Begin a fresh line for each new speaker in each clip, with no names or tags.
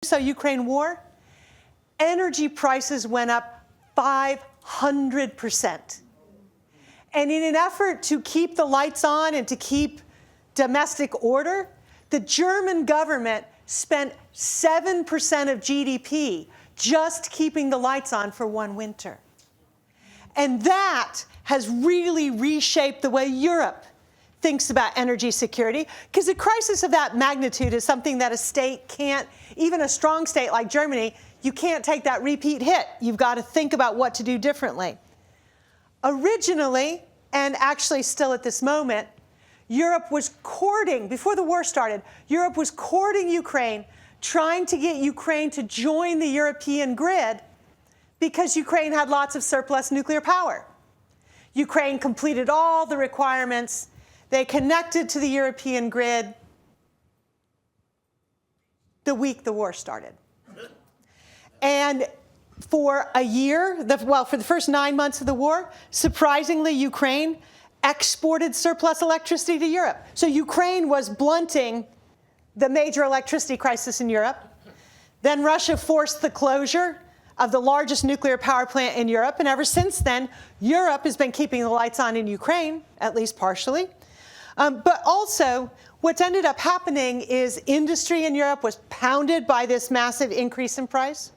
Russo-Ukraine war, energy prices went up 500%. And in an effort to keep the lights on and to keep domestic order, the German government spent 7% of GDP just keeping the lights on for one winter. And that has really reshaped the way Europe thinks about energy security, because a crisis of that magnitude is something that a state can't, even a strong state like Germany, you can't take that repeat hit. You've got to think about what to do differently. Originally, and actually still at this moment, Europe was courting, before the war started, Europe was courting Ukraine, trying to get Ukraine to join the European grid because Ukraine had lots of surplus nuclear power. Ukraine completed all the requirements. They connected to the European grid the week the war started. And for a year, for the first 9 months of the war, surprisingly, Ukraine exported surplus electricity to Europe. So Ukraine was blunting the major electricity crisis in Europe. Then Russia forced the closure of the largest nuclear power plant in Europe. And ever since then, Europe has been keeping the lights on in Ukraine, at least partially. But also, what's ended up happening is industry in Europe was pounded by this massive increase in price.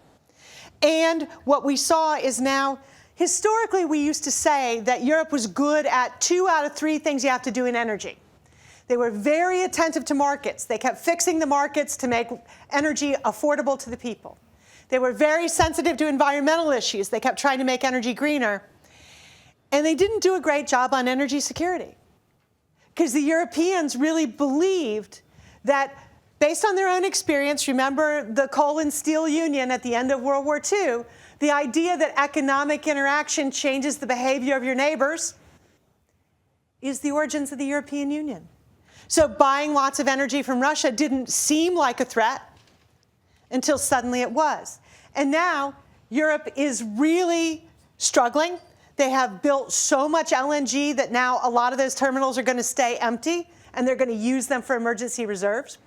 And what we saw is now, historically, we used to say that Europe was good at 2 out of 3 things you have to do in energy. They were very attentive to markets. They kept fixing the markets to make energy affordable to the people. They were very sensitive to environmental issues. They kept trying to make energy greener. And they didn't do a great job on energy security, because the Europeans really believed that, based on their own experience, remember the coal and steel union at the end of World War II, the idea that economic interaction changes the behavior of your neighbors is the origins of the European Union. So buying lots of energy from Russia didn't seem like a threat until suddenly it was. And now Europe is really struggling. They have built so much LNG that now a lot of those terminals are going to stay empty, and they're going to use them for emergency reserves.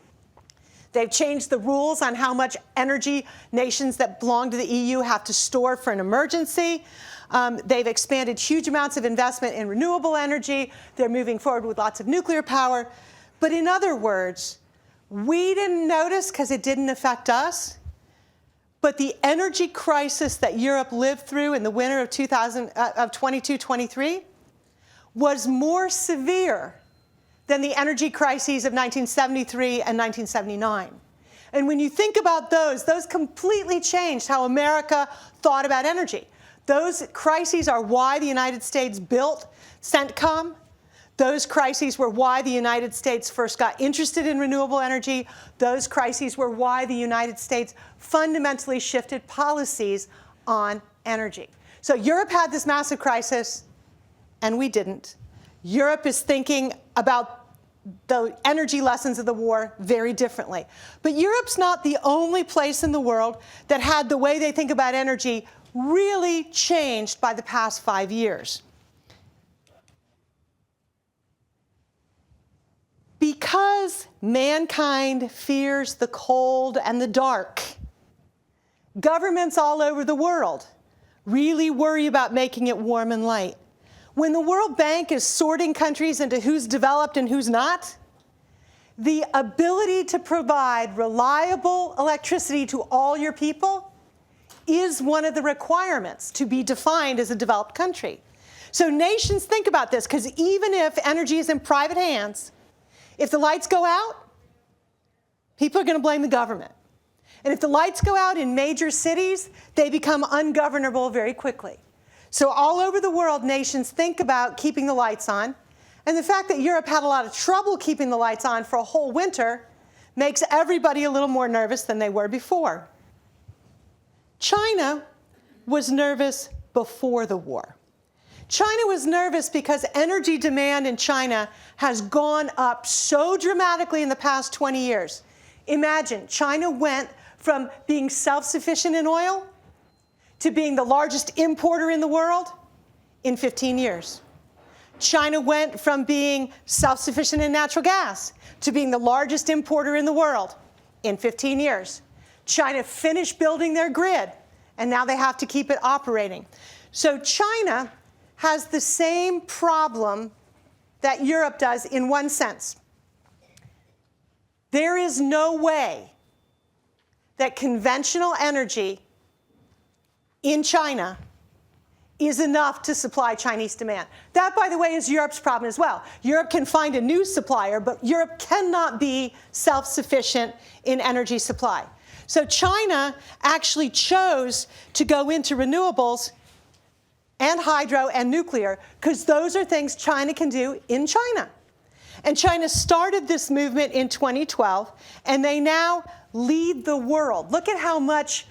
They've changed the rules on how much energy nations that belong to the EU have to store for an emergency. They've expanded huge amounts of investment in renewable energy. They're moving forward with lots of nuclear power. But in other words, we didn't notice because it didn't affect us. But the energy crisis that Europe lived through in the winter of 22-23 was more severe than the energy crises of 1973 and 1979. And when you think about those completely changed how America thought about energy. Those crises are why the United States built CENTCOM. Those crises were why the United States first got interested in renewable energy. Those crises were why the United States fundamentally shifted policies on energy. So Europe had this massive crisis, and we didn't. Europe is thinking about the energy lessons of the war very differently. But Europe's not the only place in the world that had the way they think about energy really changed by the past 5 years. Because mankind fears the cold and the dark, governments all over the world really worry about making it warm and light. When the World Bank is sorting countries into who's developed and who's not, the ability to provide reliable electricity to all your people is one of the requirements to be defined as a developed country. So nations think about this, because even if energy is in private hands, if the lights go out, people are going to blame the government. And if the lights go out in major cities, they become ungovernable very quickly. So all over the world, nations think about keeping the lights on. And the fact that Europe had a lot of trouble keeping the lights on for a whole winter makes everybody a little more nervous than they were before. China was nervous before the war. China was nervous because energy demand in China has gone up so dramatically in the past 20 years. Imagine, China went from being self-sufficient in oil to being the largest importer in the world in 15 years. China went from being self-sufficient in natural gas to being the largest importer in the world in 15 years. China finished building their grid, and now they have to keep it operating. So China has the same problem that Europe does in one sense. There is no way that conventional energy in China is enough to supply Chinese demand. That, by the way, is Europe's problem as well. Europe can find a new supplier, but Europe cannot be self-sufficient in energy supply. So China actually chose to go into renewables and hydro and nuclear because those are things China can do in China. And China started this movement in 2012, and they now lead the world. Look at how much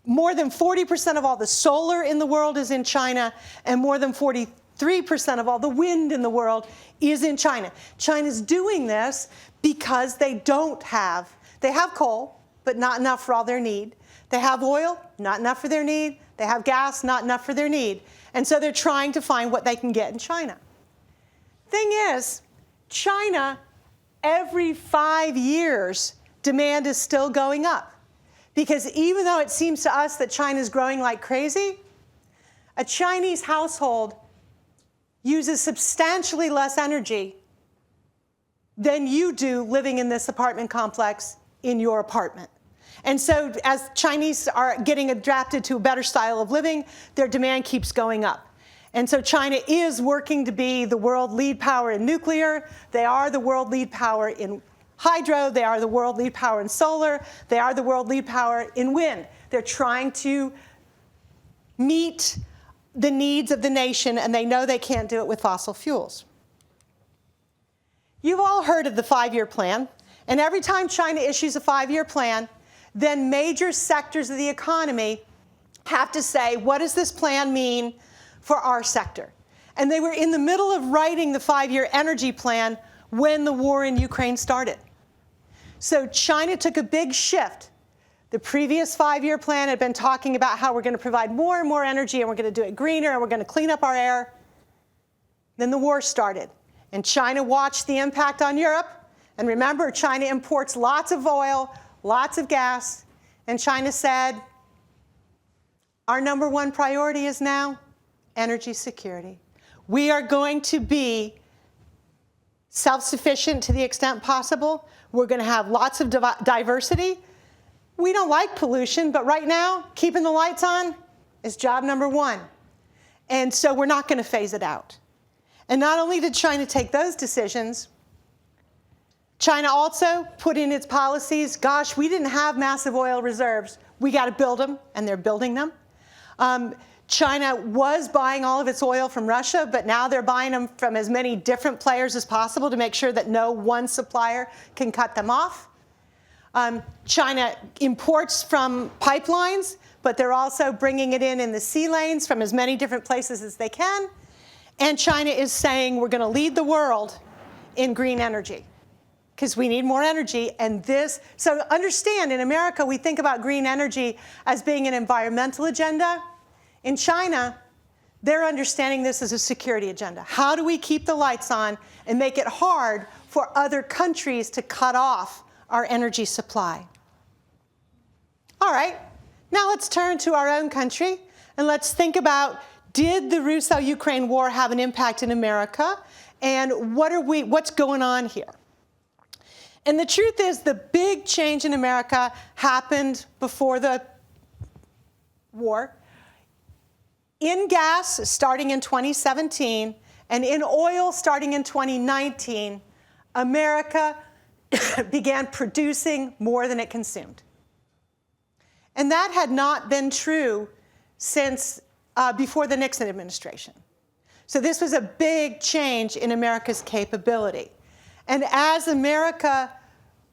more than 40% of all the solar in the world is in China, and more than 43% of all the wind in the world is in China. China's doing this because they have coal, but not enough for all their need. They have oil, not enough for their need. They have gas, not enough for their need. And so they're trying to find what they can get in China. Thing is, China, every 5 years, demand is still going up. Because even though it seems to us that China's growing like crazy, a Chinese household uses substantially less energy than you do living in this apartment complex in your apartment. And so as Chinese are getting adapted to a better style of living, their demand keeps going up. And so China is working to be the world lead power in nuclear. They are the world lead power in hydro. They are the world lead power in solar. They are the world lead power in wind. They're trying to meet the needs of the nation, and they know they can't do it with fossil fuels. You've all heard of the 5-year plan. And every time China issues a 5-year plan, then major sectors of the economy have to say, what does this plan mean for our sector? And they were in the middle of writing the 5-year energy plan when the war in Ukraine started. So China took a big shift. The previous 5-year plan had been talking about how we're going to provide more and more energy, and we're going to do it greener, and we're going to clean up our air. Then the war started, and China watched the impact on Europe. And remember, China imports lots of oil, lots of gas, and China said, our number one priority is now energy security. We are going to be self-sufficient to the extent possible. We're going to have lots of diversity. We don't like pollution, but right now, keeping the lights on is job number one. And so we're not going to phase it out. And not only did China take those decisions, China also put in its policies, gosh, we didn't have massive oil reserves. We got to build them, and they're building them. China was buying all of its oil from Russia, but now they're buying them from as many different players as possible to make sure that no one supplier can cut them off. China imports from pipelines, but they're also bringing it in the sea lanes from as many different places as they can. And China is saying we're going to lead the world in green energy because we need more energy. And so understand, in America, we think about green energy as being an environmental agenda. In China, they're understanding this as a security agenda. How do we keep the lights on and make it hard for other countries to cut off our energy supply? All right, now let's turn to our own country and let's think about, did the Russo-Ukraine war have an impact in America? And what's going on here? And the truth is, the big change in America happened before the war. In gas, starting in 2017, and in oil, starting in 2019, America began producing more than it consumed. And that had not been true since before the Nixon administration. So this was a big change in America's capability. And as America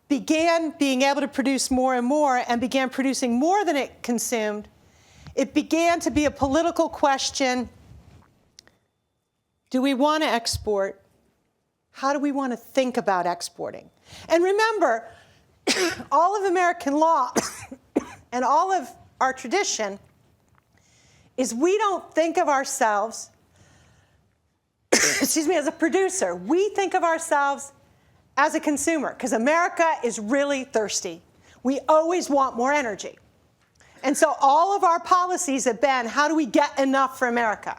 began being able to produce more and more and began producing more than it consumed, it began to be a political question. Do we want to export? How do we want to think about exporting? And remember, all of American law and all of our tradition is we don't think of ourselves, as a producer. We think of ourselves as a consumer, because America is really thirsty. We always want more energy. And so all of our policies have been, how do we get enough for America?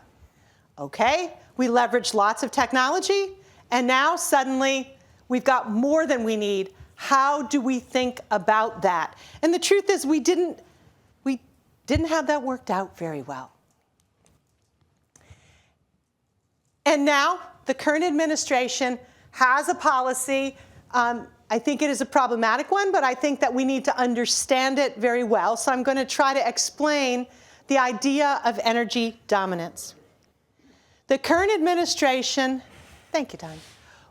Okay, we leveraged lots of technology, and now suddenly we've got more than we need. How do we think about that? And the truth is we didn't have that worked out very well. And now the current administration has a policy. I think it is a problematic one, but I think that we need to understand it very well. So I'm going to try to explain the idea of energy dominance. The current administration, thank you, Don,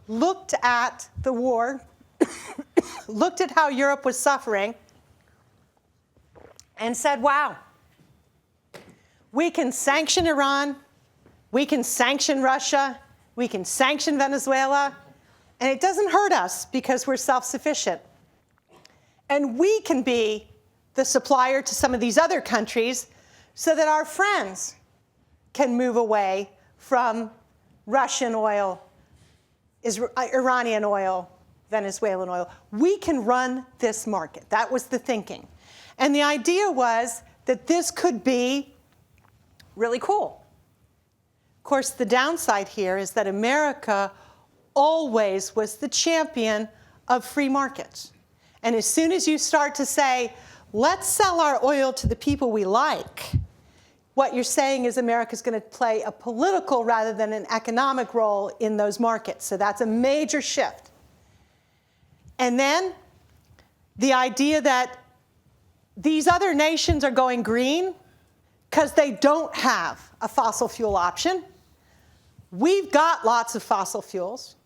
looked at the war, looked at how Europe was suffering, and said, wow, we can sanction Iran, we can sanction Russia, we can sanction Venezuela, and it doesn't hurt us because we're self-sufficient. And we can be the supplier to some of these other countries so that our friends can move away from Russian oil, Iranian oil, Venezuelan oil. We can run this market. That was the thinking. And the idea was that this could be really cool. Of course, the downside here is that America always was the champion of free markets. And as soon as you start to say, let's sell our oil to the people we like, what you're saying is America's going to play a political rather than an economic role in those markets. So that's a major shift. And then the idea that these other nations are going green because they don't have a fossil fuel option. We've got lots of fossil fuels,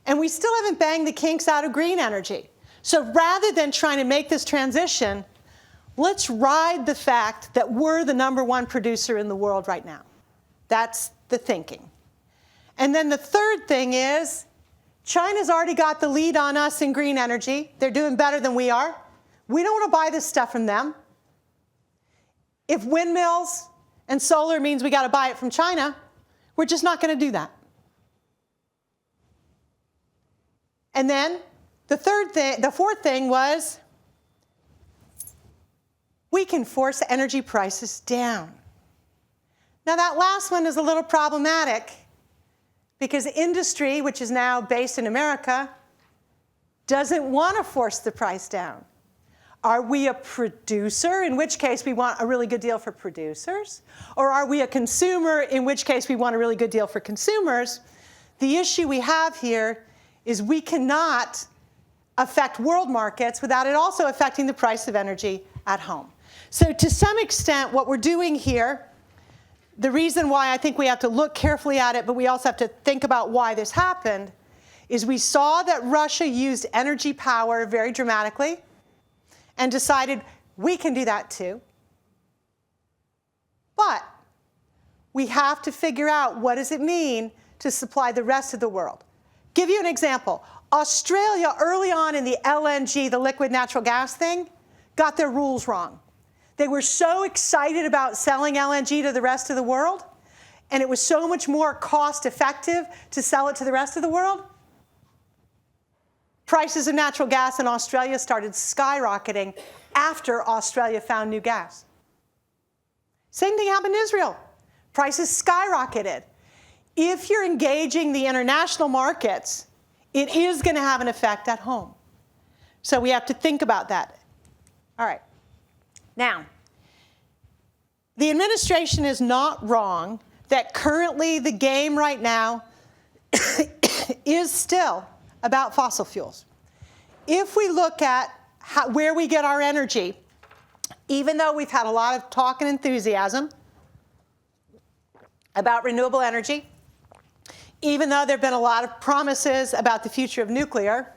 and we still haven't banged the kinks out of green energy. So rather than trying to make this transition, let's ride the fact that we're the #1 producer in the world right now. That's the thinking. And then the third thing is, China's already got the lead on us in green energy. They're doing better than we are. We don't want to buy this stuff from them. If windmills and solar means we got to buy it from China, we're just not going to do that. And then the fourth thing was, we can force energy prices down. Now that last one is a little problematic because industry, which is now based in America, doesn't want to force the price down. Are we a producer, in which case we want a really good deal for producers? Or are we a consumer, in which case we want a really good deal for consumers? The issue we have here is we cannot affect world markets without it also affecting the price of energy at home. So to some extent, what we're doing here, the reason why I think we have to look carefully at it, but we also have to think about why this happened, is we saw that Russia used energy power very dramatically and decided we can do that too. But we have to figure out what does it mean to supply the rest of the world. Give you an example. Australia, early on in the LNG, the liquid natural gas thing, got their rules wrong. They were so excited about selling LNG to the rest of the world, and it was so much more cost effective to sell it to the rest of the world. Prices of natural gas in Australia started skyrocketing after Australia found new gas. Same thing happened in Israel. Prices skyrocketed. If you're engaging the international markets, it is going to have an effect at home. So we have to think about that. All right. Now, the administration is not wrong that currently the game right now is still about fossil fuels. If we look at where we get our energy, even though we've had a lot of talk and enthusiasm about renewable energy, even though there have been a lot of promises about the future of nuclear,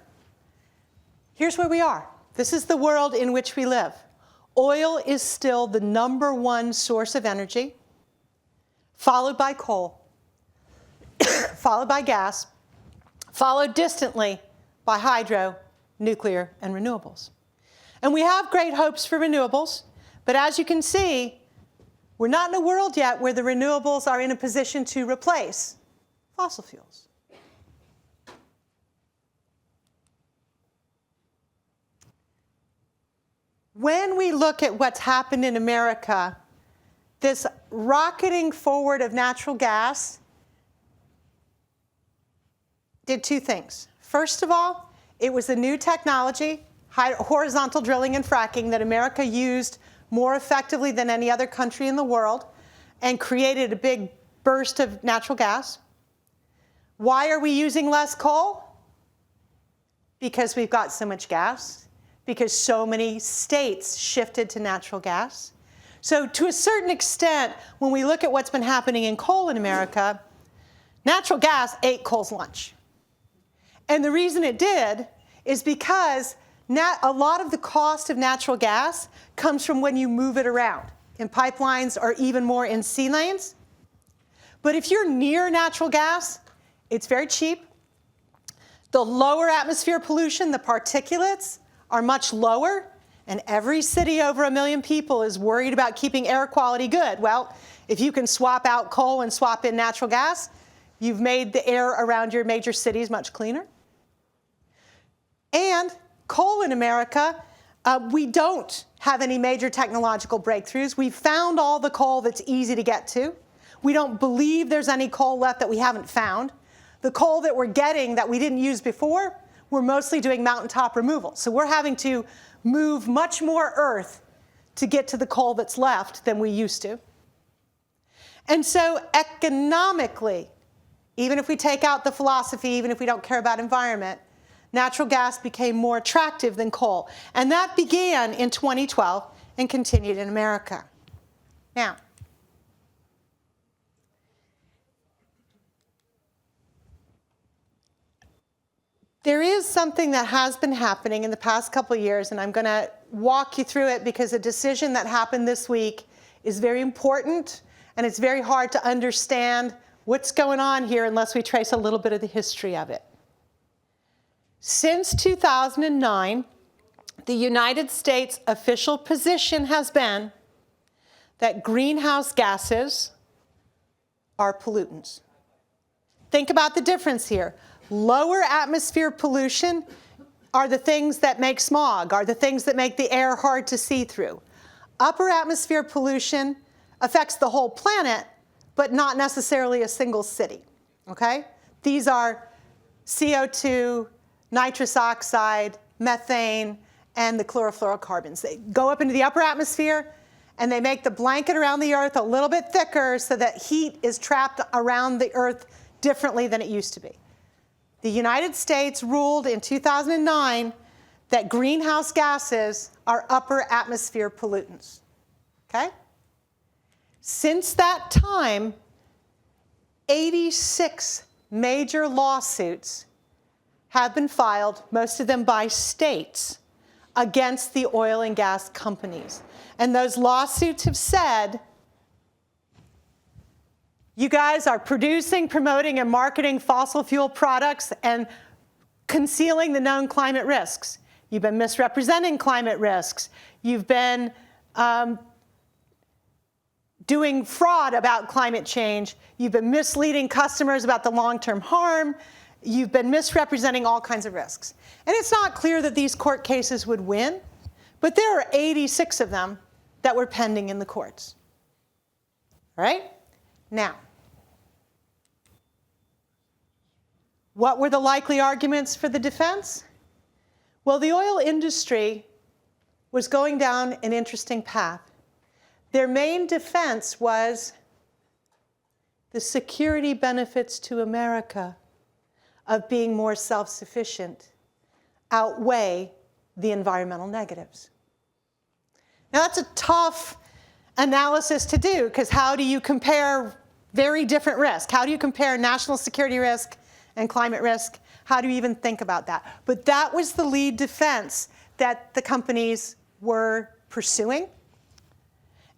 here's where we are. This is the world in which we live. Oil is still the #1 source of energy, followed by coal, followed by gas, followed distantly by hydro, nuclear, and renewables. And we have great hopes for renewables, but as you can see, we're not in a world yet where the renewables are in a position to replace fossil fuels. when we look at what's happened in America, this rocketing forward of natural gas did two things. First of all, it was a new technology, horizontal drilling and fracking, that America used more effectively than any other country in the world and created a big burst of natural gas. Why are we using less coal? Because we've got so much gas, because so many states shifted to natural gas. So to a certain extent, when we look at what's been happening in coal in America, natural gas ate coal's lunch. And the reason it did is because a lot of the cost of natural gas comes from when you move it around in pipelines or even more in sea lanes. But if you're near natural gas, it's very cheap. The lower atmosphere pollution, the particulates, are much lower, and every city over 1 million people is worried about keeping air quality good. Well, if you can swap out coal and swap in natural gas, you've made the air around your major cities much cleaner. And coal in America, we don't have any major technological breakthroughs. We've found all the coal that's easy to get to. We don't believe there's any coal left that we haven't found. The coal that we're getting that we didn't use before, we're mostly doing mountaintop removal. So we're having to move much more earth to get to the coal that's left than we used to. And so economically, even if we take out the philosophy, even if we don't care about environment, natural gas became more attractive than coal. And that began in 2012 and continued in America. Now, there is something that has been happening in the past couple of years, and I'm going to walk you through it because a decision that happened this week is very important, and it's very hard to understand what's going on here unless we trace a little bit of the history of it. Since 2009, the United States official position has been that greenhouse gases are pollutants. Think about the difference here. Lower atmosphere pollution are the things that make smog, are the things that make the air hard to see through. Upper atmosphere pollution affects the whole planet, but not necessarily a single city, okay? These are CO2, nitrous oxide, methane, and the chlorofluorocarbons. They go up into the upper atmosphere, and they make the blanket around the Earth a little bit thicker so that heat is trapped around the Earth differently than it used to be. The United States ruled in 2009 that greenhouse gases are upper atmosphere pollutants, okay? Since that time, 86 major lawsuits have been filed, most of them by states, against the oil and gas companies. And those lawsuits have said, you guys are producing, promoting, and marketing fossil fuel products and concealing the known climate risks. You've been misrepresenting climate risks. You've been doing fraud about climate change. You've been misleading customers about the long-term harm. You've been misrepresenting all kinds of risks. And it's not clear that these court cases would win, but there are 86 of them that were pending in the courts. All right? Now, what were the likely arguments for the defense? Well, the oil industry was going down an interesting path. Their main defense was the security benefits to America of being more self-sufficient outweigh the environmental negatives. Now, that's a tough analysis to do, because how do you compare very different risk? How do you compare national security risk and climate risk? How do you even think about that? But that was the lead defense that the companies were pursuing.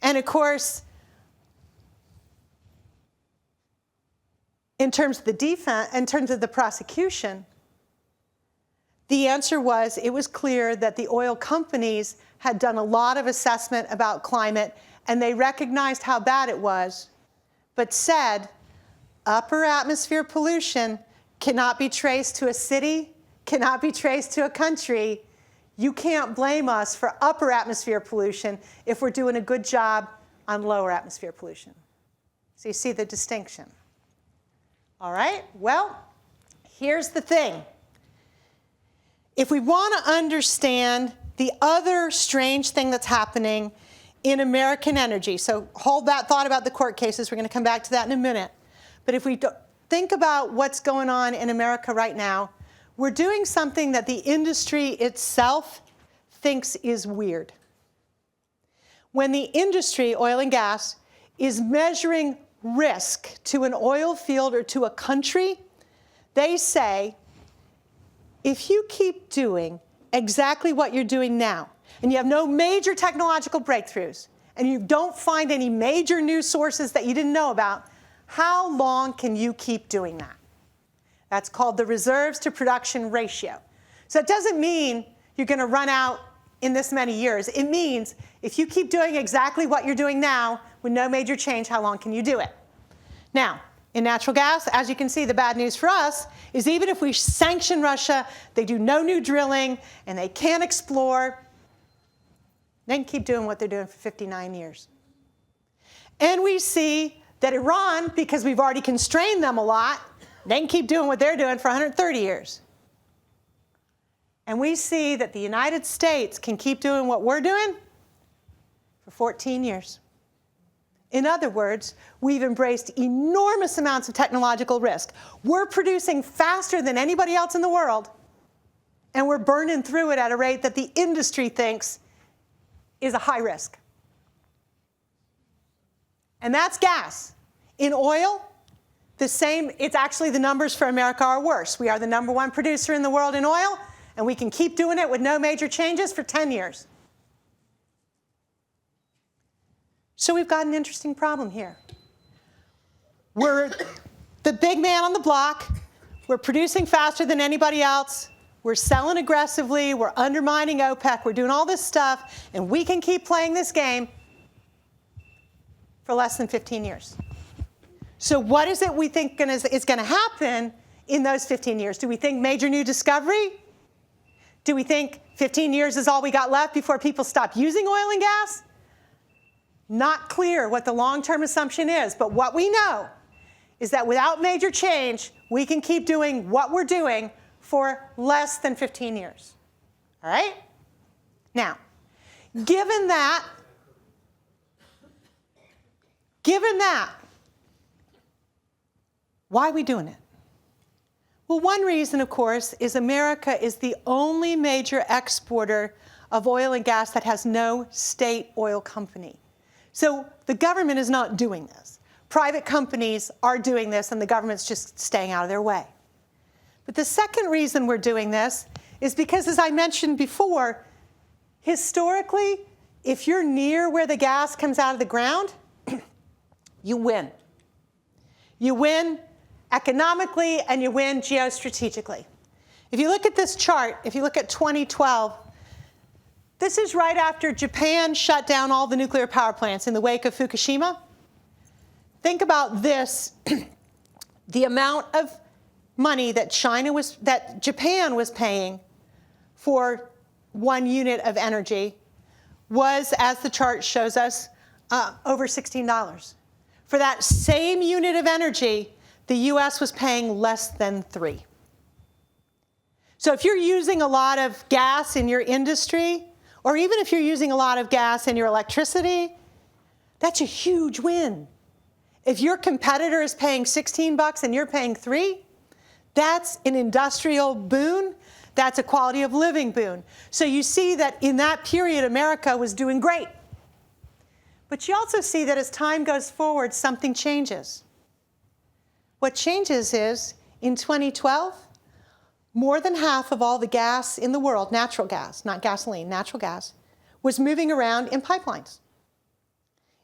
And of course, in terms of the defense, in terms of the prosecution, the answer was, it was clear that the oil companies had done a lot of assessment about climate, and they recognized how bad it was, but said upper atmosphere pollution cannot be traced to a city, cannot be traced to a country. You can't blame us for upper atmosphere pollution if we're doing a good job on lower atmosphere pollution. So you see the distinction. All right, well, here's the thing. If we want to understand the other strange thing that's happening in American energy, so hold that thought about the court cases, we're going to come back to that in a minute. But if we think about what's going on in America right now, we're doing something that the industry itself thinks is weird. When the industry, oil and gas, is measuring risk to an oil field or to a country, they say, if you keep doing exactly what you're doing now, and you have no major technological breakthroughs, and you don't find any major new sources that you didn't know about, how long can you keep doing that? That's called the reserves to production ratio. So it doesn't mean you're going to run out in this many years. It means if you keep doing exactly what you're doing now with no major change, how long can you do it? Now, in natural gas, as you can see, the bad news for us is even if we sanction Russia, they do no new drilling, and they can't explore, they can keep doing what they're doing for 59 years. And we see that Iran, because we've already constrained them a lot, they can keep doing what they're doing for 130 years. And we see that the United States can keep doing what we're doing for 14 years. In other words, we've embraced enormous amounts of technological risk. We're producing faster than anybody else in the world, and we're burning through it at a rate that the industry thinks is a high risk. And that's gas. In oil, the same, it's actually the numbers for America are worse. We are the #1 producer in the world in oil, and we can keep doing it with no major changes for 10 years. So we've got an interesting problem here. We're the big man on the block. We're producing faster than anybody else. We're selling aggressively. We're undermining OPEC. We're doing all this stuff, and we can keep playing this game for less than 15 years. So what is it we think is going to happen in those 15 years? Do we think major new discovery? Do we think 15 years is all we got left before people stop using oil and gas? Not clear what the long-term assumption is, but what we know is that without major change, we can keep doing what we're doing for less than 15 years. All right? Now, given that, why are we doing it? Well, one reason, of course, is America is the only major exporter of oil and gas that has no state oil company. So the government is not doing this. Private companies are doing this, and the government's just staying out of their way. But the second reason we're doing this is because, as I mentioned before, historically, if you're near where the gas comes out of the ground, you win. You win economically, and you win geostrategically. If you look at this chart, if you look at 2012, this is right after Japan shut down all the nuclear power plants in the wake of Fukushima. Think about this, the amount of money that Japan was paying for 1 unit of energy was, as the chart shows us, over $16. For that same unit of energy, the US was paying less than $3. So if you're using a lot of gas in your industry, or even if you're using a lot of gas in your electricity, that's a huge win. If your competitor is paying $16 and you're paying $3, that's an industrial boon. That's a quality of living boon. So you see that in that period, America was doing great. But you also see that as time goes forward, something changes. What changes is, in 2012, more than half of all the gas in the world, natural gas, not gasoline, natural gas, was moving around in pipelines.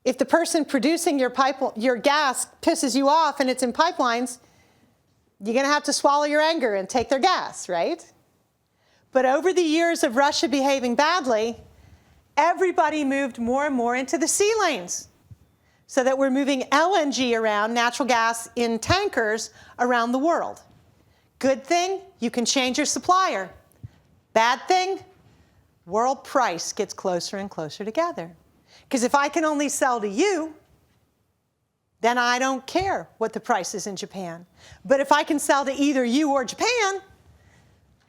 If the person producing your gas pisses you off and it's in pipelines, you're going to have to swallow your anger and take their gas, right? But over the years of Russia behaving badly, everybody moved more and more into the sea lanes, so that we're moving LNG around, natural gas in tankers, around the world. Good thing, you can change your supplier. Bad thing, world price gets closer and closer together. Because if I can only sell to you, then I don't care what the price is in Japan. But if I can sell to either you or Japan,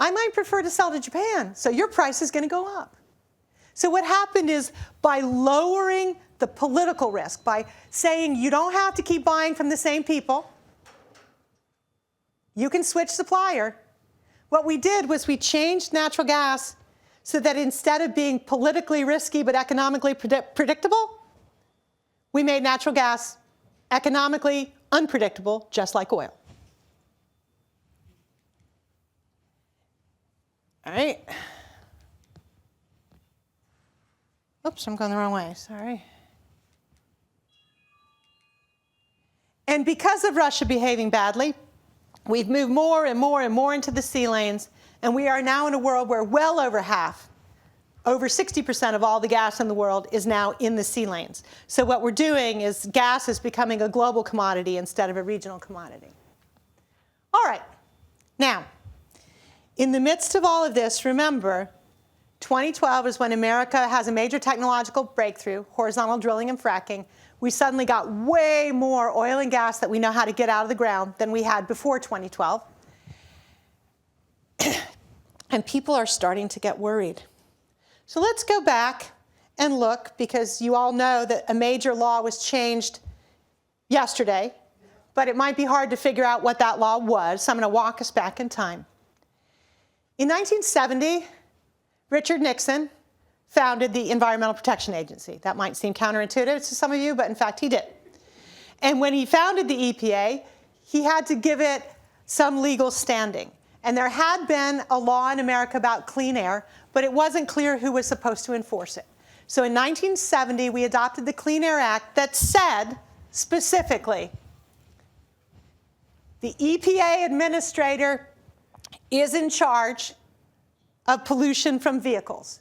I might prefer to sell to Japan. So your price is going to go up. So what happened is by lowering the political risk, by saying you don't have to keep buying from the same people, you can switch supplier. What we did was we changed natural gas so that instead of being politically risky but economically predictable, we made natural gas economically unpredictable, just like oil. All right. Oops, I'm going the wrong way, sorry. And because of Russia behaving badly, we've moved more and more and more into the sea lanes, and we are now in a world where well over half, over 60% of all the gas in the world is now in the sea lanes. So what we're doing is gas is becoming a global commodity instead of a regional commodity. All right, now, in the midst of all of this, remember, 2012 is when America has a major technological breakthrough, horizontal drilling and fracking. We suddenly got way more oil and gas that we know how to get out of the ground than we had before 2012. And people are starting to get worried. So let's go back and look, because you all know that a major law was changed yesterday, but it might be hard to figure out what that law was, so I'm going to walk us back in time. In 1970, Richard Nixon founded the Environmental Protection Agency. That might seem counterintuitive to some of you, but in fact he did. And when he founded the EPA, he had to give it some legal standing. And there had been a law in America about clean air, but it wasn't clear who was supposed to enforce it. So in 1970, we adopted the Clean Air Act that said, specifically, the EPA administrator is in charge of pollution from vehicles.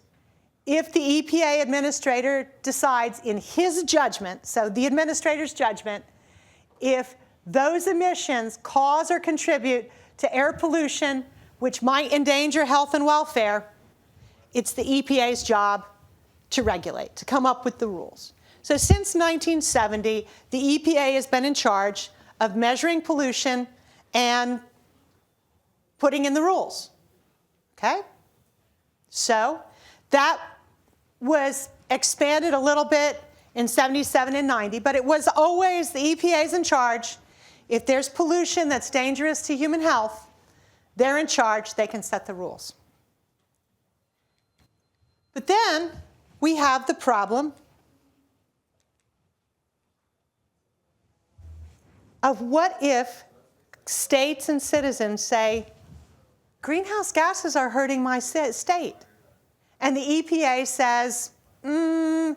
If the EPA administrator decides in his judgment, so the administrator's judgment, if those emissions cause or contribute to air pollution which might endanger health and welfare, it's the EPA's job to regulate, to come up with the rules. So since 1970, the EPA has been in charge of measuring pollution and putting in the rules, okay? So that was expanded a little bit in 77 and 90, but it was always the EPA's in charge. If there's pollution that's dangerous to human health, they're in charge, they can set the rules. But then we have the problem of what if states and citizens say, greenhouse gases are hurting my state. And the EPA says, we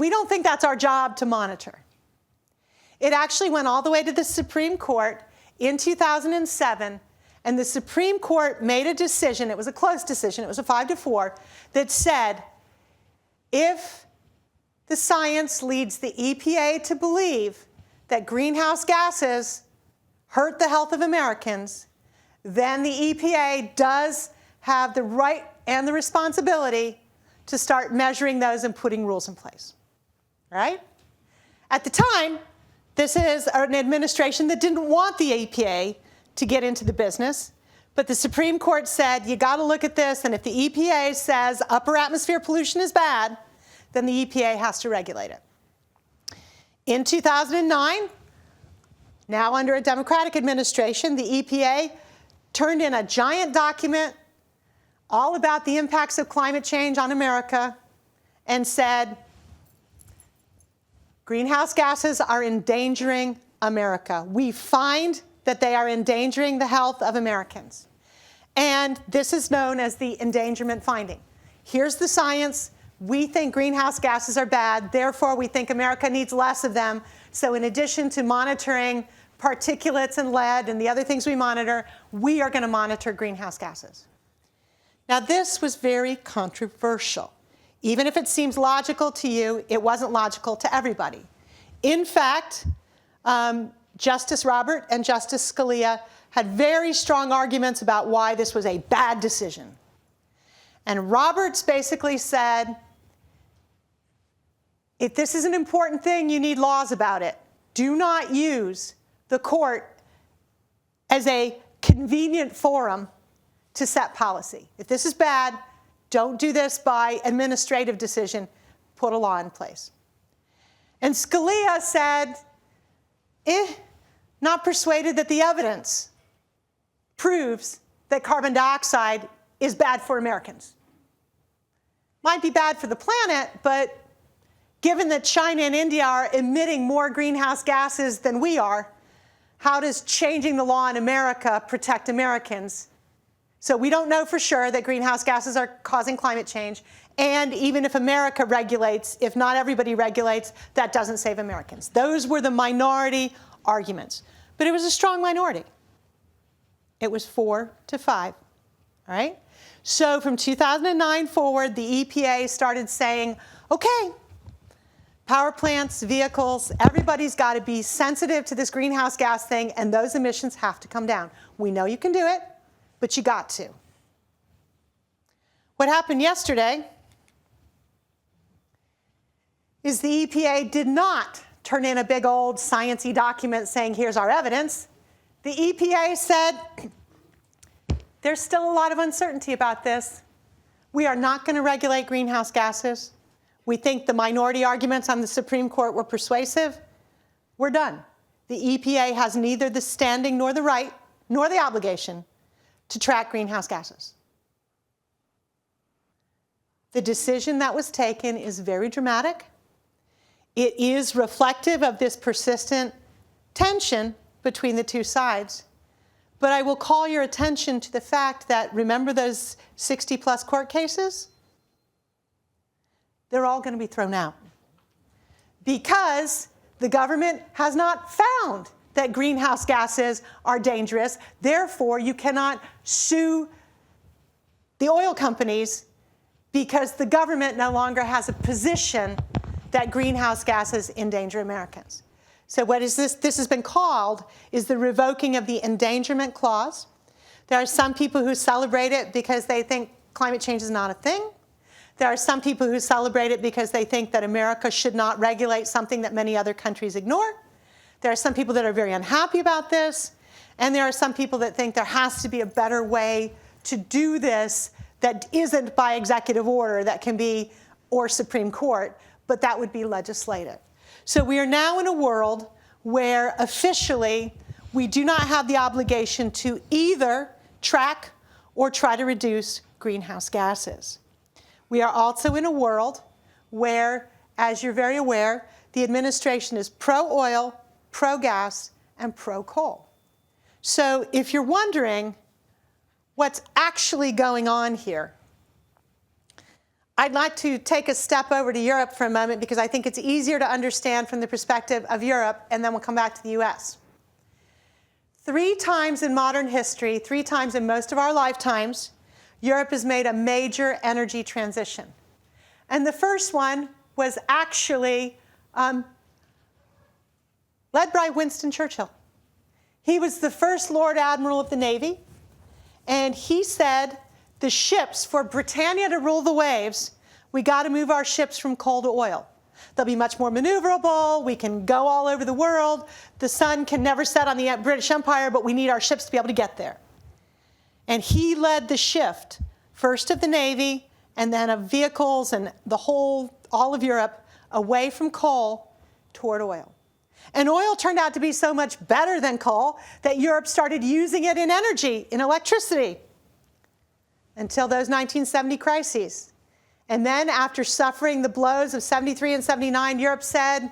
don't think that's our job to monitor. It actually went all the way to the Supreme Court in 2007, and the Supreme Court made a decision, it was a close decision, it was a 5-4, that said, if the science leads the EPA to believe that greenhouse gases hurt the health of Americans, then the EPA does have the right and the responsibility to start measuring those and putting rules in place, right? At the time, this is an administration that didn't want the EPA to get into the business, but the Supreme Court said, you got to look at this, and if the EPA says upper atmosphere pollution is bad, then the EPA has to regulate it. In 2009, now under a Democratic administration, the EPA turned in a giant document all about the impacts of climate change on America and said, greenhouse gases are endangering America. We find that they are endangering the health of Americans. And this is known as the endangerment finding. Here's the science. We think greenhouse gases are bad. Therefore, we think America needs less of them. So in addition to monitoring particulates and lead and the other things we monitor, we are going to monitor greenhouse gases. Now, this was very controversial. Even if it seems logical to you, it wasn't logical to everybody. In fact, Justice Robert and Justice Scalia had very strong arguments about why this was a bad decision. And Roberts basically said, if this is an important thing, you need laws about it. Do not use the court as a convenient forum to set policy. If this is bad, don't do this by administrative decision. Put a law in place. And Scalia said, not persuaded that the evidence proves that carbon dioxide is bad for Americans. Might be bad for the planet, but given that China and India are emitting more greenhouse gases than we are, how does changing the law in America protect Americans? So we don't know for sure that greenhouse gases are causing climate change. And even if America regulates, if not everybody regulates, that doesn't save Americans. Those were the minority arguments. But it was a strong minority. It was 4 to 5. All right? So from 2009 forward, the EPA started saying, okay, power plants, vehicles, everybody's got to be sensitive to this greenhouse gas thing, and those emissions have to come down. We know you can do it, but you got to. What happened yesterday is the EPA did not turn in a big old sciencey document saying, here's our evidence. The EPA said, there's still a lot of uncertainty about this. We are not going to regulate greenhouse gases. We think the minority arguments on the Supreme Court were persuasive. We're done. The EPA has neither the standing nor the right, nor the obligation to track greenhouse gases. The decision that was taken is very dramatic. It is reflective of this persistent tension between the two sides. But I will call your attention to the fact that, remember those 60-plus court cases? They're all going to be thrown out because the government has not found that greenhouse gases are dangerous. Therefore, you cannot sue the oil companies because the government no longer has a position that greenhouse gases endanger Americans. So what is this? This has been called is the revoking of the endangerment clause. There are some people who celebrate it because they think climate change is not a thing. There are some people who celebrate it because they think that America should not regulate something that many other countries ignore. There are some people that are very unhappy about this. And there are some people that think there has to be a better way to do this that isn't by executive order, that can be, or Supreme Court, but that would be legislative. So we are now in a world where officially we do not have the obligation to either track or try to reduce greenhouse gases. We are also in a world where, as you're very aware, the administration is pro-oil, pro-gas, and pro-coal. So if you're wondering what's actually going on here, I'd like to take a step over to Europe for a moment because I think it's easier to understand from the perspective of Europe, and then we'll come back to the US. 3 times in modern history, 3 times in most of our lifetimes, Europe has made a major energy transition. And the first one was actually led by Winston Churchill. He was the first Lord Admiral of the Navy, and he said, the ships, for Britannia to rule the waves, we got to move our ships from coal to oil. They'll be much more maneuverable. We can go all over the world. The sun can never set on the British Empire, but we need our ships to be able to get there. And he led the shift, first of the Navy, and then of vehicles and all of Europe, away from coal toward oil. And oil turned out to be so much better than coal that Europe started using it in energy, in electricity, until those 1970 crises. And then after suffering the blows of 73 and 79, Europe said,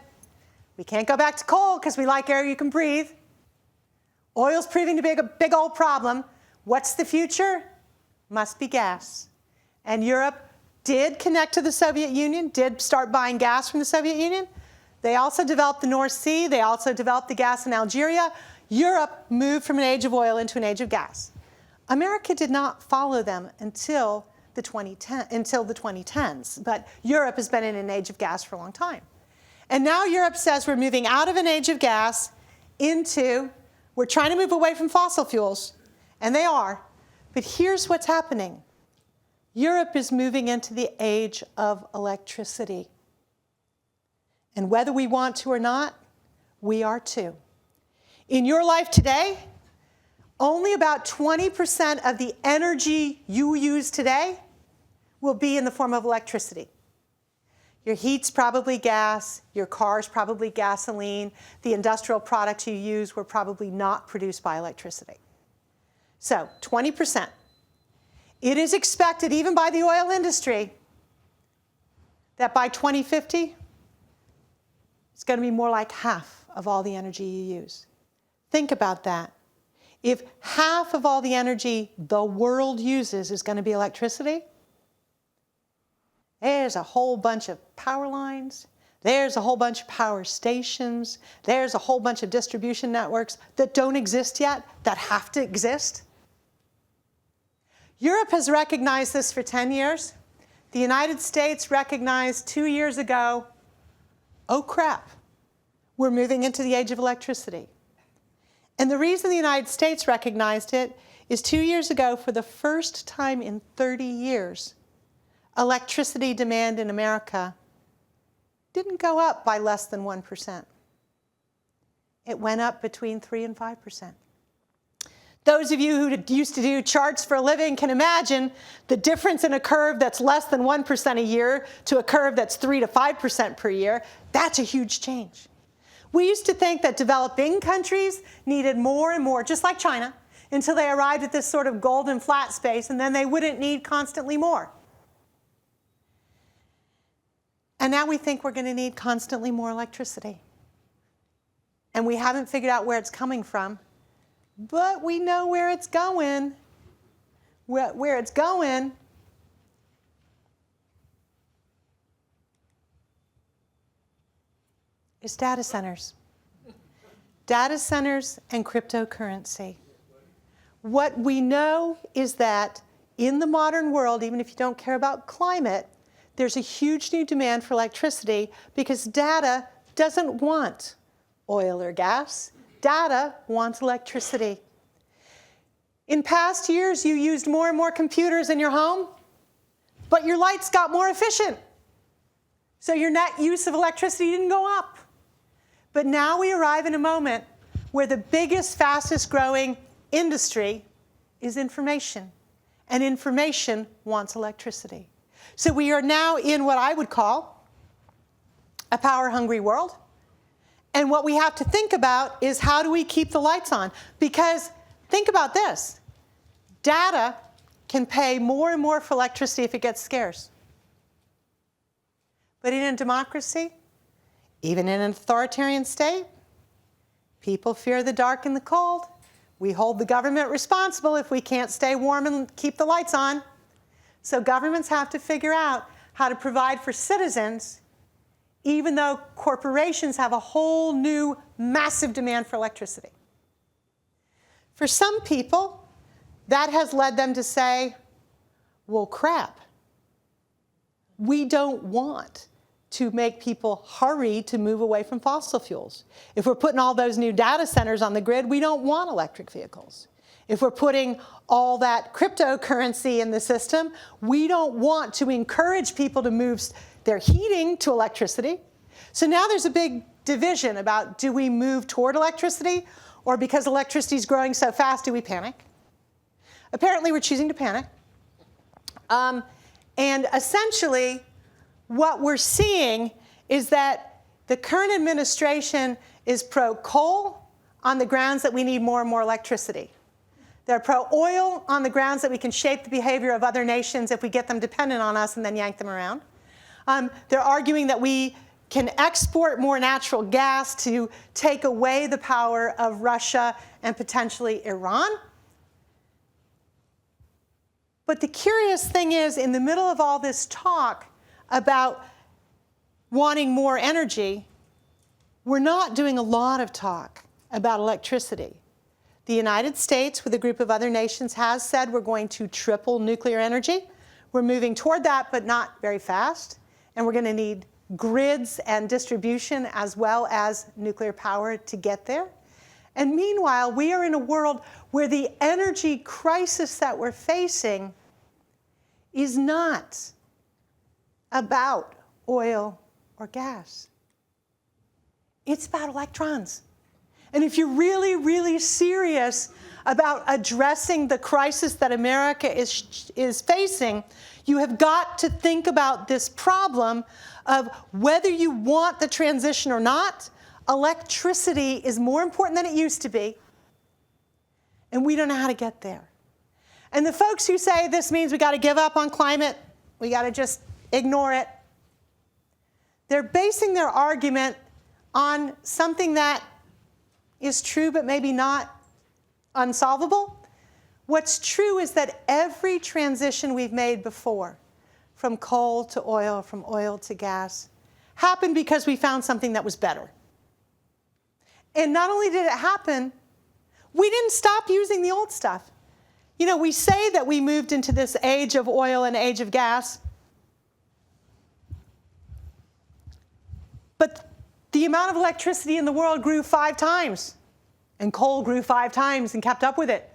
we can't go back to coal because we like air you can breathe. Oil's proving to be a big old problem. What's the future? Must be gas. And Europe did connect to the Soviet Union, did start buying gas from the Soviet Union. They also developed the North Sea. They also developed the gas in Algeria. Europe moved from an age of oil into an age of gas. America did not follow them until the 2010s, but Europe has been in an age of gas for a long time. And now Europe says we're moving out of an age of gas into We're trying to move away from fossil fuels, and they are. But here's what's happening. Europe is moving into the age of electricity. And whether we want to or not, we are too. In your life today, only about 20% of the energy you use today will be in the form of electricity. Your heat's probably gas, your car's probably gasoline, the industrial products you use were probably not produced by electricity. So, 20%. It is expected, even by the oil industry, that by 2050, it's going to be more like half of all the energy you use. Think about that. If half of all the energy the world uses is going to be electricity, there's a whole bunch of power lines, there's a whole bunch of power stations, there's a whole bunch of distribution networks that don't exist yet, that have to exist. Europe has recognized this for 10 years. The United States recognized 2 years ago, oh crap, we're moving into the age of electricity. And the reason the United States recognized it is 2 years ago, for the first time in 30 years, electricity demand in America didn't go up by less than 1%. It went up between 3 and 5%. Those of you who used to do charts for a living can imagine the difference in a curve that's less than 1% a year to a curve that's 3 to 5% per year. That's a huge change. We used to think that developing countries needed more and more, just like China, until they arrived at this sort of golden flat space, and then they wouldn't need constantly more. And now we think we're going to need constantly more electricity. And we haven't figured out where it's coming from, but we know where it's going. Where it's going is data centers. Data centers and cryptocurrency. What we know is that in the modern world, even if you don't care about climate, there's a huge new demand for electricity because data doesn't want oil or gas. Data wants electricity. In past years, you used more and more computers in your home, but your lights got more efficient. So your net use of electricity didn't go up. But now we arrive in a moment where the biggest, fastest growing industry is information. And information wants electricity. So we are now in what I would call a power-hungry world. And what we have to think about is, how do we keep the lights on? Because think about this. Data can pay more and more for electricity if it gets scarce. But in a democracy, even in an authoritarian state, people fear the dark and the cold. We hold the government responsible if we can't stay warm and keep the lights on. So governments have to figure out how to provide for citizens, even though corporations have a whole new massive demand for electricity. For some people, that has led them to say, well, crap, we don't want to make people hurry to move away from fossil fuels. If we're putting all those new data centers on the grid, we don't want electric vehicles. If we're putting all that cryptocurrency in the system, we don't want to encourage people to move their heating to electricity. So now there's a big division about, do we move toward electricity, or because electricity is growing so fast, do we panic? Apparently we're choosing to panic. And essentially, what we're seeing is that the current administration is pro-coal on the grounds that we need more and more electricity. They're pro-oil on the grounds that we can shape the behavior of other nations if we get them dependent on us and then yank them around. They're arguing that we can export more natural gas to take away the power of Russia and potentially Iran. But the curious thing is, in the middle of all this talk about wanting more energy, we're not doing a lot of talk about electricity. The United States, with a group of other nations, has said we're going to triple nuclear energy. We're moving toward that, but not very fast. And we're going to need grids and distribution as well as nuclear power to get there. And meanwhile, we are in a world where the energy crisis that we're facing is not about oil or gas. It's about electrons. And if you're really, really serious about addressing the crisis that America is facing, you have got to think about this problem of whether you want the transition or not. Electricity is more important than it used to be, and we don't know how to get there. And the folks who say this means we got to give up on climate, we got to just ignore it, they're basing their argument on something that is true but maybe not unsolvable. What's true is that every transition we've made before, from coal to oil, from oil to gas, happened because we found something that was better. And not only did it happen, we didn't stop using the old stuff. You know, we say that we moved into this age of oil and age of gas, but the amount of electricity in the world grew 5 times, and coal grew 5 times and kept up with it.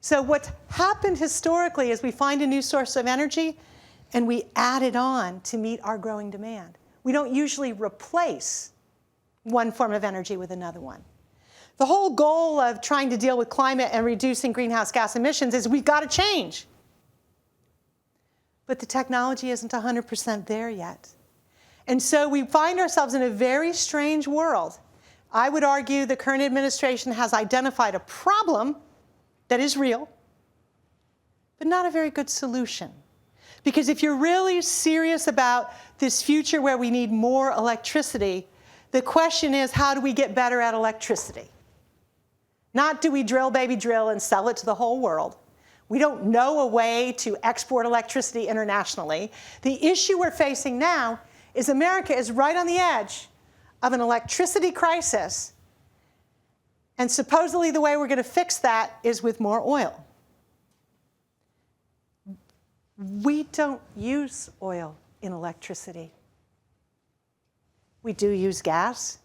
So what happened historically is we find a new source of energy and we add it on to meet our growing demand. We don't usually replace one form of energy with another one. The whole goal of trying to deal with climate and reducing greenhouse gas emissions is we've got to change. But the technology isn't 100% there yet. And so we find ourselves in a very strange world. I would argue the current administration has identified a problem that is real, but not a very good solution. Because if you're really serious about this future where we need more electricity, the question is, how do we get better at electricity? Not do we drill, baby, drill and sell it to the whole world. We don't know a way to export electricity internationally. The issue we're facing now is America is right on the edge of an electricity crisis. And supposedly the way we're going to fix that is with more oil. We don't use oil in electricity. We do use gas.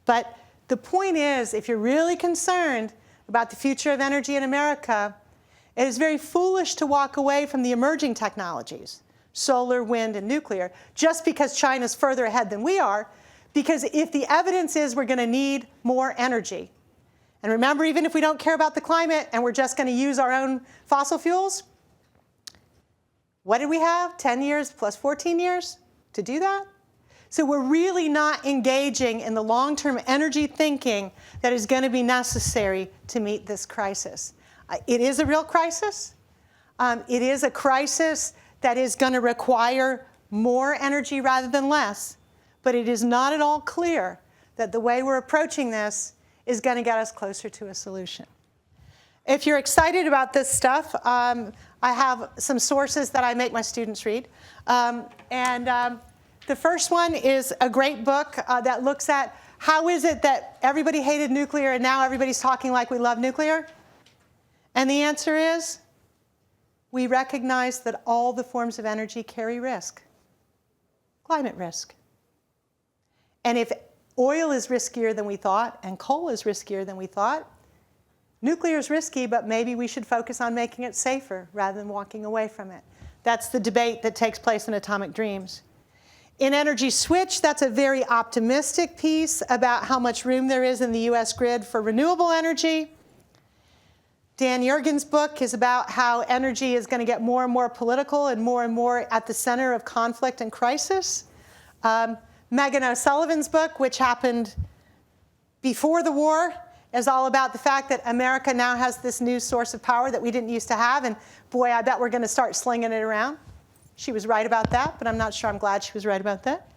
But the point is, if you're really concerned about the future of energy in America, it is very foolish to walk away from the emerging technologies, solar, wind, and nuclear, just because China's further ahead than we are. Because if the evidence is we're going to need more energy, and remember, even if we don't care about the climate and we're just going to use our own fossil fuels, what did we have? 10 years plus 14 years to do that? So we're really not engaging in the long-term energy thinking that is going to be necessary to meet this crisis. It is a real crisis. It is a crisis that is going to require more energy rather than less. But it is not at all clear that the way we're approaching this is going to get us closer to a solution. If you're excited about this stuff, I have some sources that I make my students read. The first one is a great book that looks at how is it that everybody hated nuclear and now everybody's talking like we love nuclear? And the answer is, we recognize that all the forms of energy carry risk, climate risk. And if oil is riskier than we thought and coal is riskier than we thought, nuclear is risky, but maybe we should focus on making it safer rather than walking away from it. That's the debate that takes place in Atomic Dreams. In Energy Switch, that's a very optimistic piece about how much room there is in the US grid for renewable energy. Dan Yergin's book is about how energy is going to get more and more political and more at the center of conflict and crisis. Megan O'Sullivan's book, which happened before the war, is all about the fact that America now has this new source of power that we didn't used to have, and boy, I bet we're going to start slinging it around. She was right about that, but I'm not sure I'm glad she was right about that.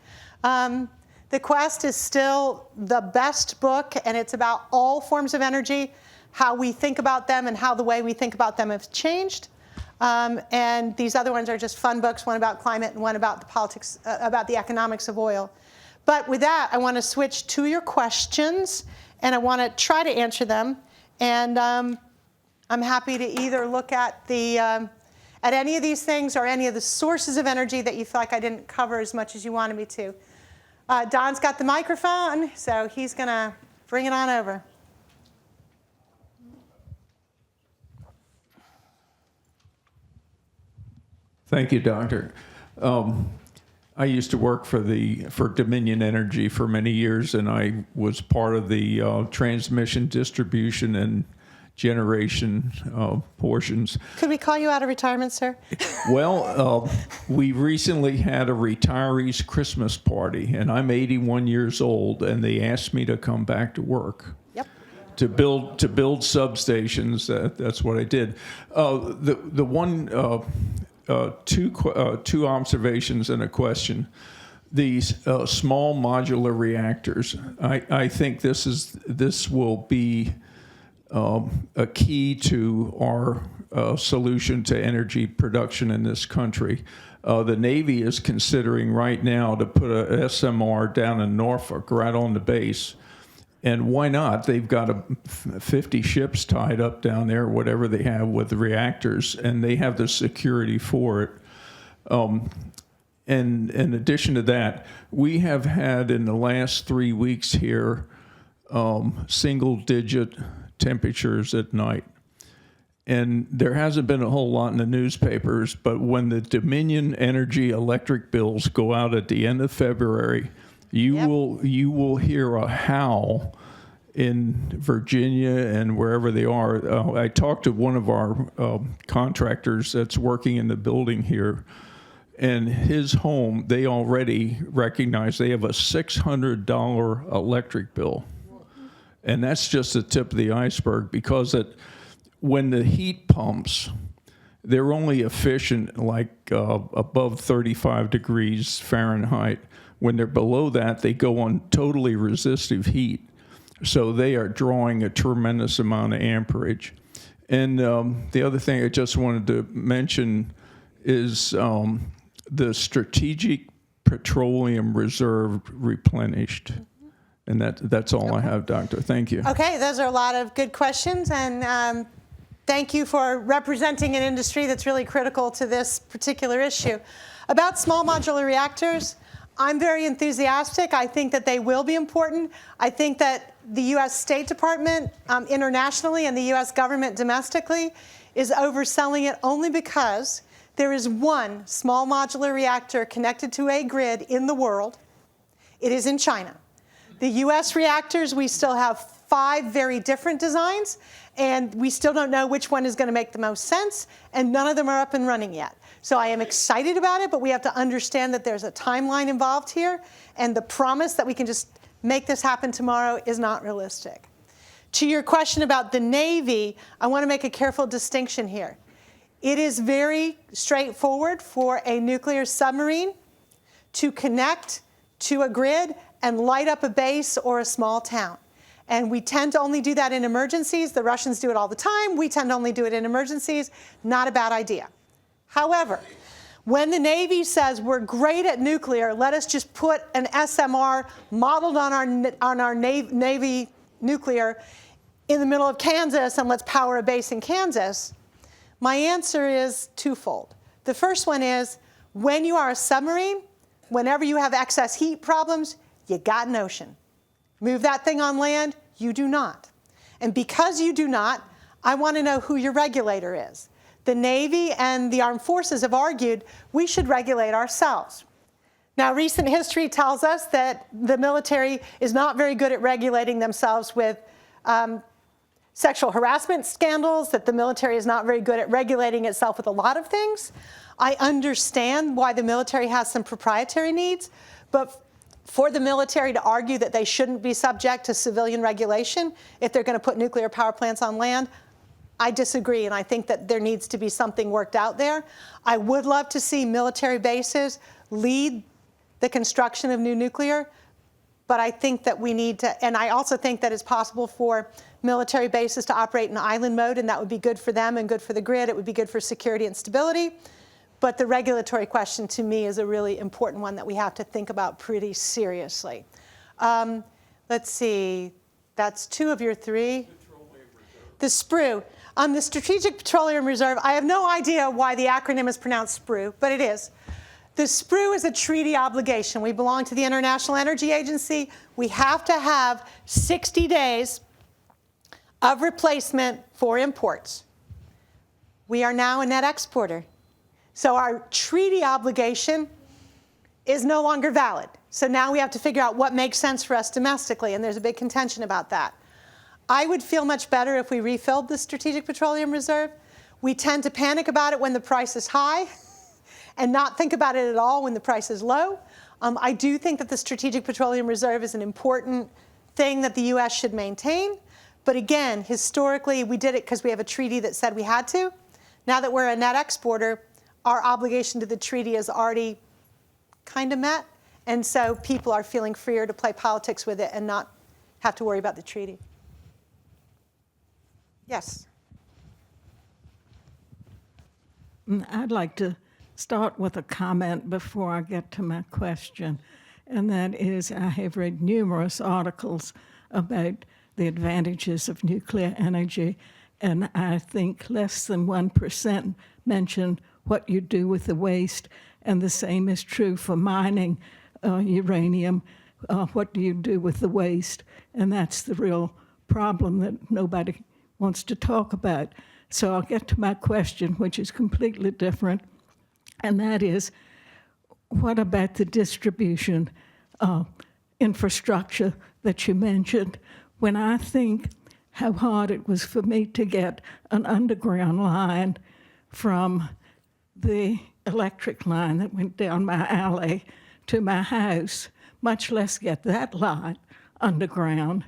The Quest is still the best book, and it's about all forms of energy, how we think about them and how the way we think about them have changed. And these other ones are just fun books, one about climate and one about the politics, about the economics of oil. But with that, I want to switch to your questions, and I want to try to answer them. And I'm happy to either look at at any of these things or any of the sources of energy that you feel like I didn't cover as much as you wanted me to. Don's got the microphone, so he's going to bring it on over.
Thank you, Doctor. I used to work for Dominion Energy for many years, and I was part of the transmission, distribution, and generation portions.
Could we call you out of retirement, sir?
Well, we recently had a retirees' Christmas party, and I'm 81 years old, and they asked me to come back to work.
Yep.
To build substations. That's what I did. The one. Two observations and a question. These small modular reactors, I think this will be a key to our solution to energy production in this country. The Navy is considering right now to put a SMR down in Norfolk, right on the base. And why not? They've got 50 ships tied up down there, whatever they have with the reactors, and they have the security for it. And in addition to that, we have had in the last 3 weeks here single-digit temperatures at night. And there hasn't been a whole lot in the newspapers, but when the Dominion Energy electric bills go out at the end of February, you will hear a howl in Virginia and wherever they are. I talked to one of our contractors that's working in the building here, and his home, they already recognize they have a $600 electric bill. And that's just the tip of the iceberg, because when the heat pumps, they're only efficient like above 35 degrees Fahrenheit. When they're below that, they go on totally resistive heat. So they are drawing a tremendous amount of amperage. And the other thing I just wanted to mention is the Strategic Petroleum Reserve replenished. And that's all I have, Doctor. Thank you.
Okay, those are a lot of good questions. And thank you for representing an industry that's really critical to this particular issue. About small modular reactors, I'm very enthusiastic. I think that they will be important. I think that the U.S. State Department internationally and the U.S. government domestically is overselling it only because there is one small modular reactor connected to a grid in the world. It is in China. The U.S. reactors, we still have 5 very different designs, and we still don't know which one is going to make the most sense, and none of them are up and running yet. So I am excited about it, but we have to understand that there's a timeline involved here, and the promise that we can just make this happen tomorrow is not realistic. To your question about the Navy, I want to make a careful distinction here. It is very straightforward for a nuclear submarine to connect to a grid and light up a base or a small town. And we tend to only do that in emergencies. The Russians do it all the time. We tend to only do it in emergencies. Not a bad idea. However, when the Navy says we're great at nuclear, let us just put an SMR modeled on our Navy nuclear in the middle of Kansas and let's power a base in Kansas, my answer is twofold. The first one is, when you are a submarine, whenever you have excess heat problems, you got an ocean. Move that thing on land, you do not. And because you do not, I want to know who your regulator is. The Navy and the armed forces have argued we should regulate ourselves. Now, recent history tells us that the military is not very good at regulating themselves with sexual harassment scandals, that the military is not very good at regulating itself with a lot of things. I understand why the military has some proprietary needs, but for the military to argue that they shouldn't be subject to civilian regulation if they're going to put nuclear power plants on land, I disagree, and I think that there needs to be something worked out there. I would love to see military bases lead the construction of new nuclear, but I think that we need to, and I also think that it's possible for military bases to operate in island mode, and that would be good for them and good for the grid. It would be good for security and stability. But the regulatory question, to me, is a really important one that we have to think about pretty seriously. Let's see. That's 2 of your 3. The SPRU. The Strategic Petroleum Reserve, I have no idea why the acronym is pronounced SPRU, but it is. The SPRU is a treaty obligation. We belong to the International Energy Agency. We have to have 60 days of replacement for imports. We are now a net exporter. So our treaty obligation is no longer valid. So now we have to figure out what makes sense for us domestically, and there's a big contention about that. I would feel much better if we refilled the Strategic Petroleum Reserve. We tend to panic about it when the price is high and not think about it at all when the price is low. I do think that the Strategic Petroleum Reserve is an important thing that the U.S. should maintain. But again, historically, we did it because we have a treaty that said we had to. Now that we're a net exporter, our obligation to the treaty is already kind of met. And so people are feeling freer to play politics with it and not have to worry about the treaty. Yes.
I'd like to start with a comment before I get to my question, and that is I have read numerous articles about the advantages of nuclear energy, and I think less than 1% mention what you do with the waste, and the same is true for mining uranium. What do you do with the waste? And that's the real problem that nobody wants to talk about. So I'll get to my question, which is completely different, and that is, what about the distribution infrastructure that you mentioned? When I think how hard it was for me to get an underground line from the electric line that went down my alley to my house, much less get that line underground,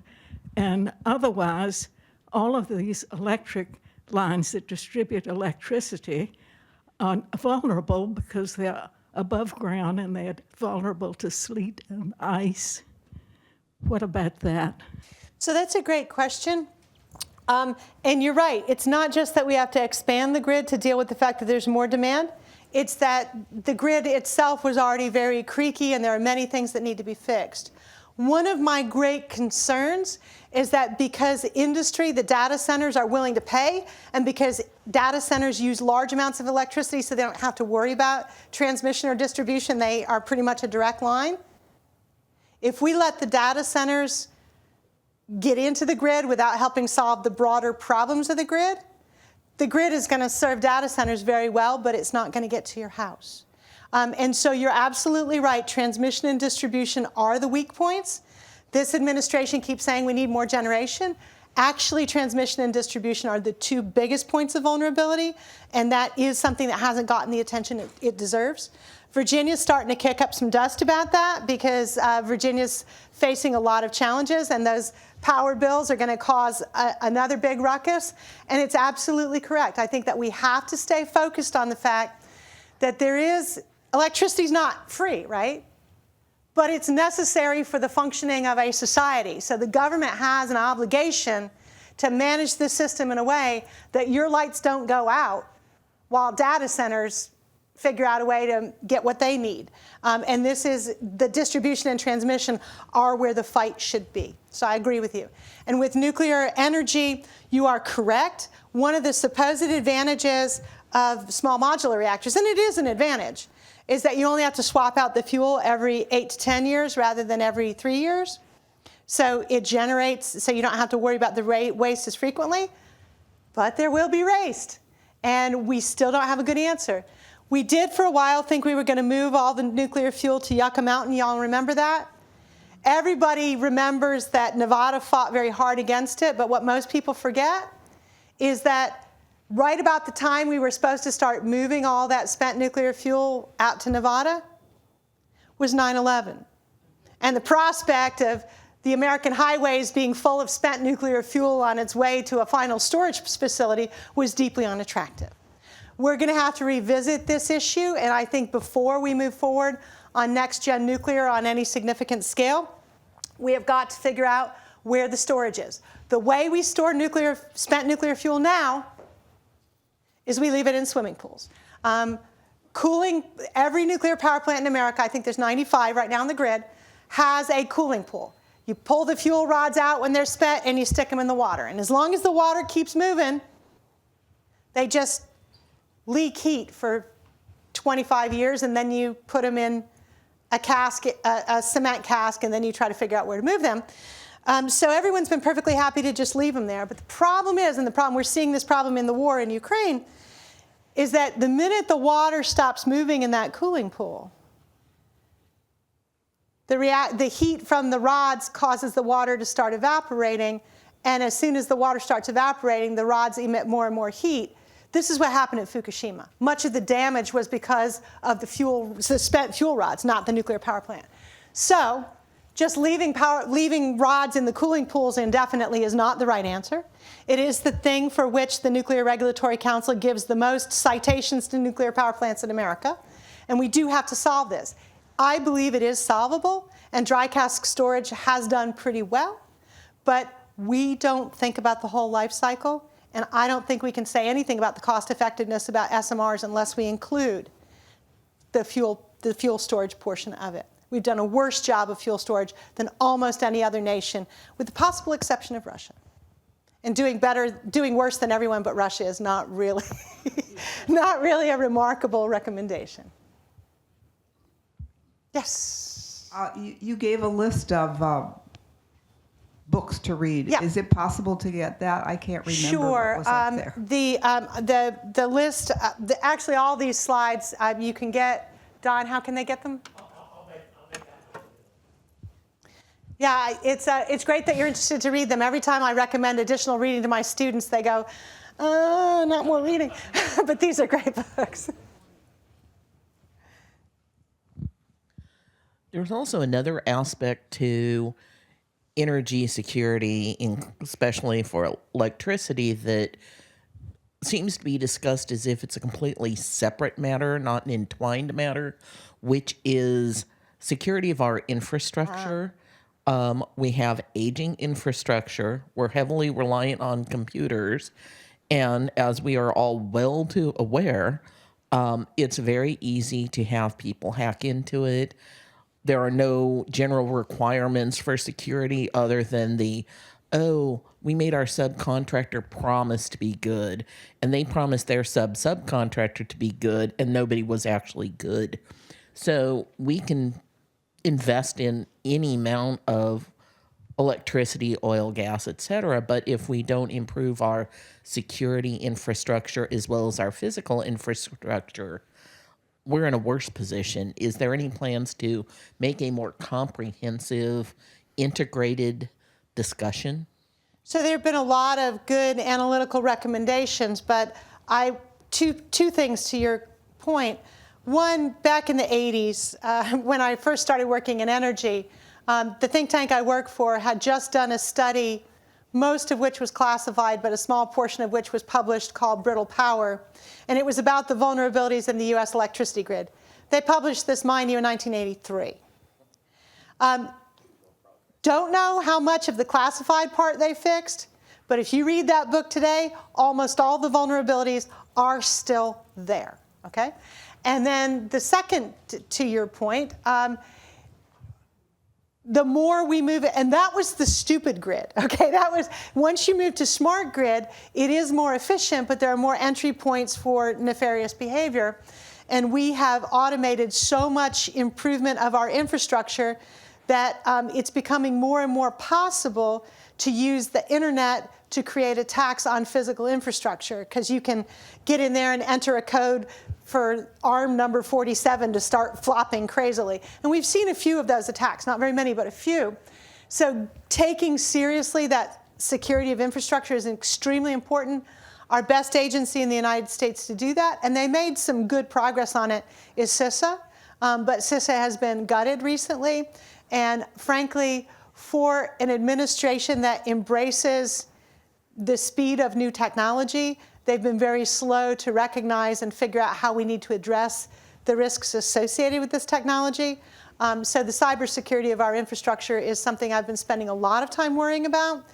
and otherwise, all of these electric lines that distribute electricity are vulnerable because they're above ground and they're vulnerable to sleet and ice. What about that?
So that's a great question. And you're right. It's not just that we have to expand the grid to deal with the fact that there's more demand. It's that the grid itself was already very creaky and there are many things that need to be fixed. One of my great concerns is that because industry, the data centers are willing to pay, and because data centers use large amounts of electricity so they don't have to worry about transmission or distribution, they are pretty much a direct line. If we let the data centers get into the grid without helping solve the broader problems of the grid is going to serve data centers very well, but it's not going to get to your house. And so you're absolutely right. Transmission and distribution are the weak points. This administration keeps saying we need more generation. Actually, transmission and distribution are the two biggest points of vulnerability, and that is something that hasn't gotten the attention it deserves. Virginia's starting to kick up some dust about that because Virginia's facing a lot of challenges, and those power bills are going to cause another big ruckus. And it's absolutely correct. I think that we have to stay focused on the fact that electricity's not free, right? But it's necessary for the functioning of a society. So the government has an obligation to manage the system in a way that your lights don't go out while data centers figure out a way to get what they need. And this is, the distribution and transmission are where the fight should be. So I agree with you. And with nuclear energy, you are correct. One of the supposed advantages of small modular reactors, and it is an advantage, is that you only have to swap out the fuel every 8 to 10 years rather than every 3 years. So it generates, so you don't have to worry about the waste as frequently, but there will be waste. And we still don't have a good answer. We did for a while think we were going to move all the nuclear fuel to Yucca Mountain. Y'all remember that? Everybody remembers that Nevada fought very hard against it, but what most people forget is that right about the time we were supposed to start moving all that spent nuclear fuel out to Nevada was 9/11. And the prospect of the American highways being full of spent nuclear fuel on its way to a final storage facility was deeply unattractive. We're going to have to revisit this issue, and I think before we move forward on next-gen nuclear on any significant scale, we have got to figure out where the storage is. The way we store spent nuclear fuel now is we leave it in swimming pools. Cooling, every nuclear power plant in America, I think there's 95 right now on the grid, has a cooling pool. You pull the fuel rods out when they're spent and you stick them in the water. And as long as the water keeps moving, they just leak heat for 25 years, and then you put them in a cask, a cement cask, and then you try to figure out where to move them. So everyone's been perfectly happy to just leave them there. But the problem is, and the problem we're seeing this problem in the war in Ukraine, is that the minute the water stops moving in that cooling pool, the heat from the rods causes the water to start evaporating, and as soon as the water starts evaporating, the rods emit more and more heat. This is what happened at Fukushima. Much of the damage was because of the spent fuel rods, not the nuclear power plant. So just leaving rods in the cooling pools indefinitely is not the right answer. It is the thing for which the Nuclear Regulatory Council gives the most citations to nuclear power plants in America, and we do have to solve this. I believe it is solvable, and dry cask storage has done pretty well, but we don't think about the whole life cycle, and I don't think we can say anything about the cost effectiveness about SMRs unless we include the fuel storage portion of it. We've done a worse job of fuel storage than almost any other nation, with the possible exception of Russia. And doing worse than everyone but Russia is not really, not really a remarkable recommendation. Yes?
You gave a list of books to read.
Yeah.
Is it possible to get that? I can't remember
Sure.
what was up there.
The list, actually all these slides you can get. Don, how can they get them? Yeah, it's great that you're interested to read them. Every time I recommend additional reading to my students, they go, not more reading. But these are great books.
There's also another aspect to energy security, especially for electricity, that seems to be discussed as if it's a completely separate matter, not an entwined matter, which is security of our infrastructure. We have aging infrastructure. We're heavily reliant on computers. And as we are all well too aware, it's very easy to have people hack into it. There are no general requirements for security other than we made our subcontractor promise to be good, and they promised their subcontractor to be good, and nobody was actually good. So we can invest in any amount of electricity, oil, gas, etc., but if we don't improve our security infrastructure as well as our physical infrastructure, we're in a worse position. Is there any plans to make a more comprehensive, integrated discussion?
So there have been a lot of good analytical recommendations, but two things to your point. One, back in the 80s, when I first started working in energy, the think tank I worked for had just done a study, most of which was classified, but a small portion of which was published, called Brittle Power. And it was about the vulnerabilities in the US electricity grid. They published this, mind you, in 1983. Don't know how much of the classified part they fixed, but if you read that book today, almost all the vulnerabilities are still there, okay? And then the second, to your point, the more we move it, and that was the stupid grid, okay? That was, once you move to smart grid, it is more efficient, but there are more entry points for nefarious behavior. And we have automated so much improvement of our infrastructure that it's becoming more and more possible to use the internet to create attacks on physical infrastructure, because you can get in there and enter a code for ARM number 47 to start flopping crazily. And we've seen a few of those attacks, not very many, but a few. So taking seriously that security of infrastructure is extremely important. Our best agency in the United States to do that, and they made some good progress on it, is CISA. But CISA has been gutted recently. And frankly, for an administration that embraces the speed of new technology, they've been very slow to recognize and figure out how we need to address the risks associated with this technology. So the cybersecurity of our infrastructure is something I've been spending a lot of time worrying about.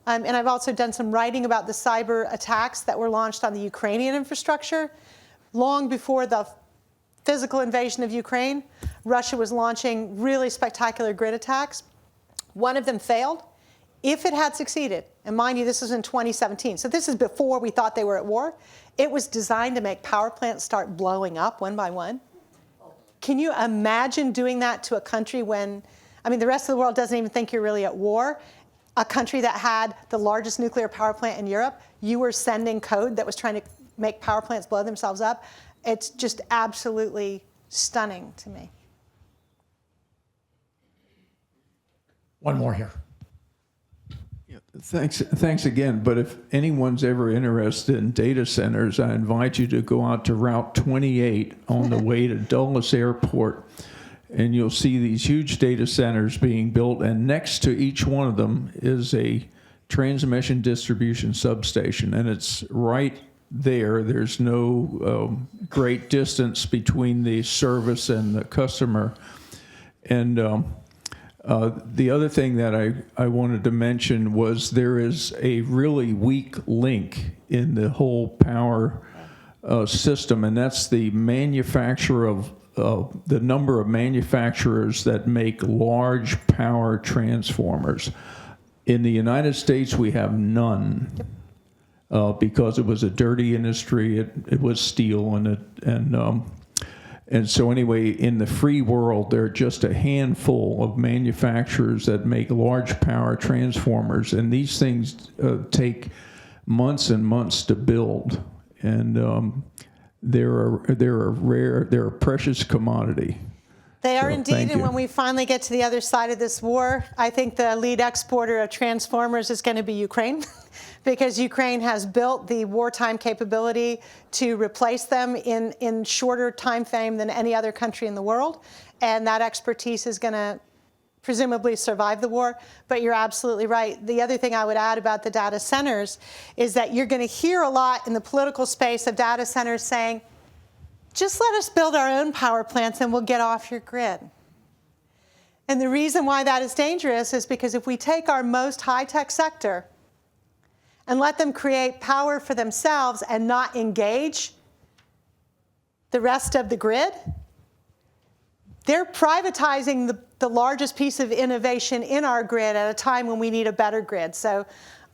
And I've also done some writing about the cyber attacks that were launched on the Ukrainian infrastructure. Long before the physical invasion of Ukraine, Russia was launching really spectacular grid attacks. One of them failed. If it had succeeded, and mind you, this was in 2017, so this is before we thought they were at war, it was designed to make power plants start blowing up one by one. Can you imagine doing that to a country when, I mean, the rest of the world doesn't even think you're really at war? A country that had the largest nuclear power plant in Europe, you were sending code that was trying to make power plants blow themselves up. It's just absolutely stunning to me.
One more here.
Thanks again. But if anyone's ever interested in data centers, I invite you to go out to Route 28 on the way to Dulles Airport, and you'll see these huge data centers being built, and next to each one of them is a transmission distribution substation, and it's right there. There's no great distance between the service and the customer. And the other thing that I wanted to mention was there is a really weak link in the whole power system, and that's the manufacture of the number of manufacturers that make large power transformers. In the United States, we have none because it was a dirty industry. It was steel, and so anyway, in the free world, there are just a handful of manufacturers that make large power transformers, and these things take months and months to build, and they're a precious commodity.
They are
So,
indeed,
thank
and
you.
when we finally get to the other side of this war, I think the lead exporter of transformers is going to be Ukraine, because Ukraine has built the wartime capability to replace them in shorter time frame than any other country in the world, and that expertise is going to presumably survive the war. But you're absolutely right. The other thing I would add about the data centers is that you're going to hear a lot in the political space of data centers saying, just let us build our own power plants and we'll get off your grid. And the reason why that is dangerous is because if we take our most high-tech sector and let them create power for themselves and not engage the rest of the grid, they're privatizing the largest piece of innovation in our grid at a time when we need a better grid. So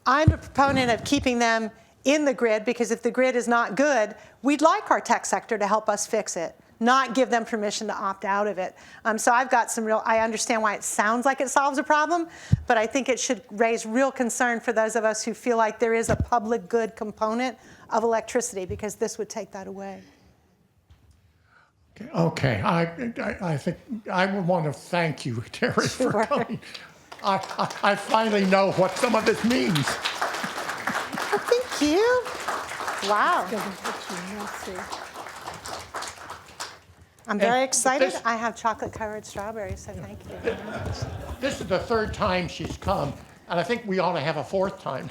I'm a proponent of keeping them in the grid, because if the grid is not good, we'd like our tech sector to help us fix it, not give them permission to opt out of it. So I've got I understand why it sounds like it solves a problem, but I think it should raise real concern for those of us who feel like there is a public good component of electricity, because this would take that away.
Okay, I think I would want to thank you, Terry, for
Sure.
coming. I finally know what some of this means.
Oh, thank you. Wow. I'm very excited.
this-
I have chocolate-covered strawberries, so thank you very much.
This is the third time she's come, and I think we ought to have a fourth time.